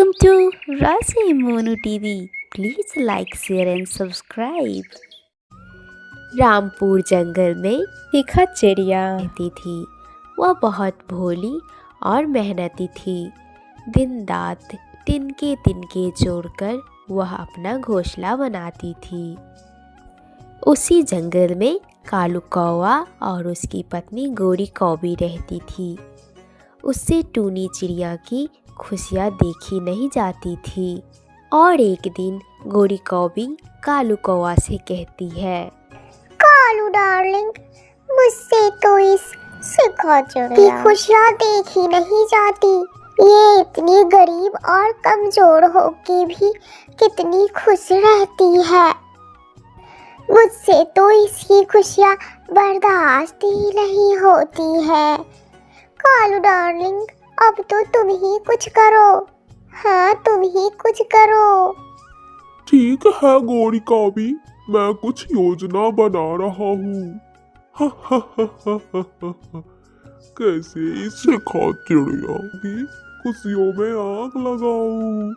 Welcome to Rasi Monu TV. Please like, share and subscribe. Rampur जंगल में एक चिड़िया रहती थी। वह बहुत भोली और मेहनती थी। दिन रात तिनके तिनके जोड़कर वह अपना घोंसला बनाती थी। उसी जंगल में कालू कौवा और उसकी पत्नी गोरी कौवी रहती थी। उससे टूनी चिड़िया की खुशियाँ देखी नहीं जाती थी। और एक दिन गोरी कौवी कालू कौवा से कहती है, कालू डार्लिंग, मुझसे तो इस सिखा की खुशियाँ देखी नहीं जाती। ये इतनी गरीब और कमजोर होके भी कितनी खुश रहती है। मुझसे तो इसकी खुशियाँ बर्दाश्त ही नहीं होती है। कालू डार्लिंग, अब तो तुम ही कुछ करो। हाँ, तुम ही कुछ करो। ठीक है गोरी कौवी, मैं कुछ योजना बना रहा हूँ। कैसे इस सिखा चिड़िया की खुशियों में आग लगाऊं।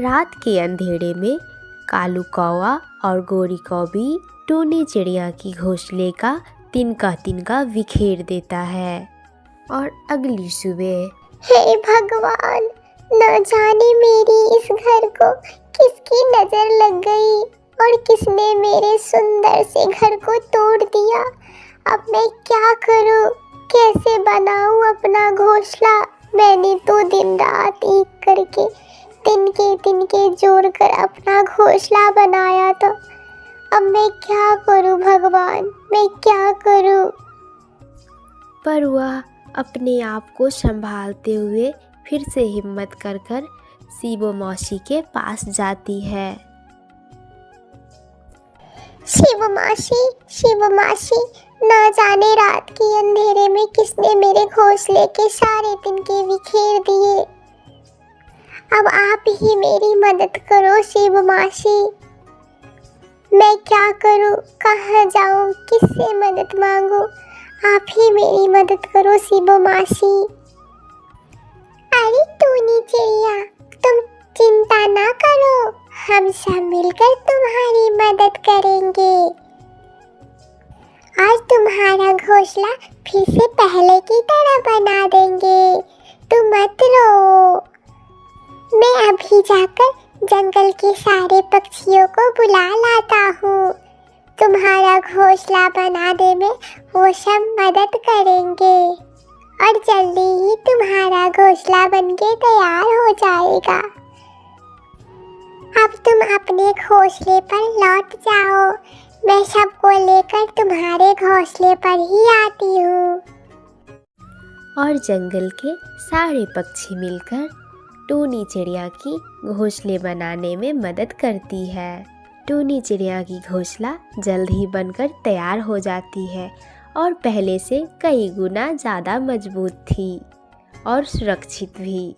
रात के अंधेरे में कालू कौवा और गोरी कौवी टूनी चिड़िया की घोंसले का तिनका बिखेर देता है। और अगली सुबह हे भगवान, न जाने मेरी इस घर को किसकी नजर लग गई और किसने मेरे सुंदर से घर को तोड़ दिया। अब मैं क्या करूं? कैसे बनाऊं अपना घोंसला? मैंने तो दिन रात एक करके तिनके जोड़कर अपना घोंसला बनाया था। अब मैं क्या करूं भगवान, मैं क्या करूं? पर वह अपने आप को संभालते हुए फिर से हिम्मत कर शिवो मौसी के पास जाती है। शिव मासी, ना जाने रात के अंधेरे में किसने मेरे घोंसले के सारे तिनके बिखेर दिए। अब आप ही मेरी मदद करो शिव मासी। मैं क्या करूं? कहाँ जाऊं? किससे मदद मांगूं? आप ही मेरी मदद करो शिव मासी। अरे टूनी चिड़िया, तुम चिंता ना करो, हम सब मिलकर तुम्हारी मदद करेंगे और तुम्हारा घोंसला फिर से पहले की तरह बना देंगे। तुम मत रो। मैं अभी जाकर जंगल के सारे पक्षियों को बुला लाता हूँ। तुम्हारा घोंसला बनाने में वो सब मदद करेंगे और जल्दी ही तुम्हारा घोंसला बनके तैयार हो जाएगा। अब तुम अपने घोंसले पर लौट जाओ। मैं सबको लेकर तुम्हारे घोंसले पर ही आती हूँ। और जंगल के सारे पक्षी मिलकर टूनी चिड़िया की घोंसले बनाने में मदद करती है। टूनी चिड़िया की घोंसला जल्द ही बनकर तैयार हो जाती है और पहले से कई गुना ज़्यादा मजबूत थी और सुरक्षित भी।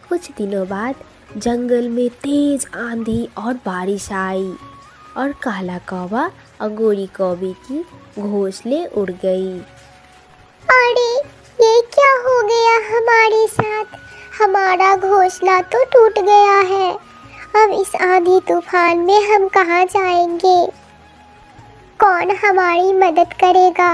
कुछ दिनों बाद जंगल में तेज आंधी और बारिश आई और काला कौवा और गोरी कौवी की घोंसले उड़ गई। अरे, ये क्या हो गया हमारे साथ? हमारा घोंसला तो टूट गया है। अब इस आंधी तूफान में हम कहाँ जाएंगे? कौन हमारी मदद करेगा?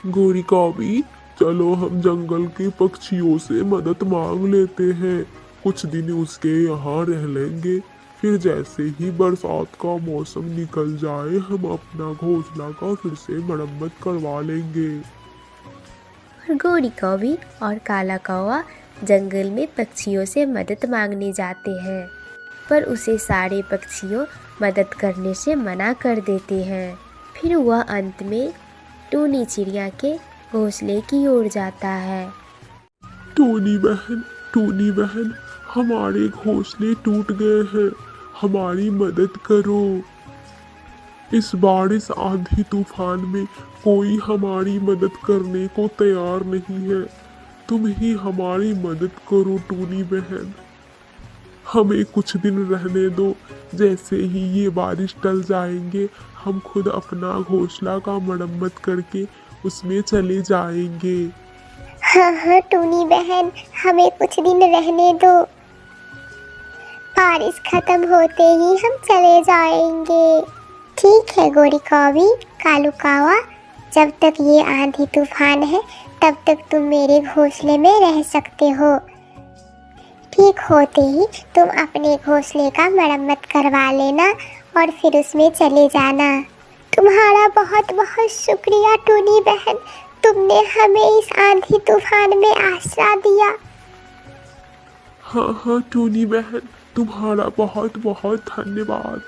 गोरी कौवी, चलो हम जंगल के पक्षियों से मदद मांग लेते हैं। कुछ दिन उसके यहाँ रह लेंगे, फिर जैसे ही बरसात का मौसम निकल जाए हम अपना घोंसला का फिर से मरम्मत करवा लेंगे। गोरी कौवी और काला कौवा जंगल में पक्षियों से मदद मांगने जाते हैं, पर उसे सारे पक्षियों मदद करने से मना कर देते हैं। फिर वह अंत में टूनी चिड़िया के घोंसले की ओर जाता है। टूनी बहन, हमारे घोंसले टूट गए हैं, हमारी मदद करो। इस बारिश आंधी तूफान में कोई हमारी मदद करने को तैयार नहीं है। तुम ही हमारी मदद करो टूनी बहन। हमें कुछ दिन रहने दो, जैसे ही ये बारिश टल जाएंगे हम खुद अपना घोंसला का मरम्मत करके उसमें चले जाएंगे। हाँ हाँ टूनी बहन, हमें कुछ दिन रहने दो। बारिश खत्म होते ही हम चले जाएंगे। ठीक है गोरी कौवी, कालू कावा, जब तक ये आंधी तूफान है तब तक तुम मेरे घोंसले में रह सकते हो। ठीक होते ही तुम अपने घोंसले का मरम्मत करवा लेना और फिर उसमें चले जाना। तुम्हारा बहुत बहुत शुक्रिया टूनी बहन, तुमने हमें इस आंधी तूफान में आसरा दिया। हाँ हाँ टूनी बहन, तुम्हारा बहुत बहुत धन्यवाद।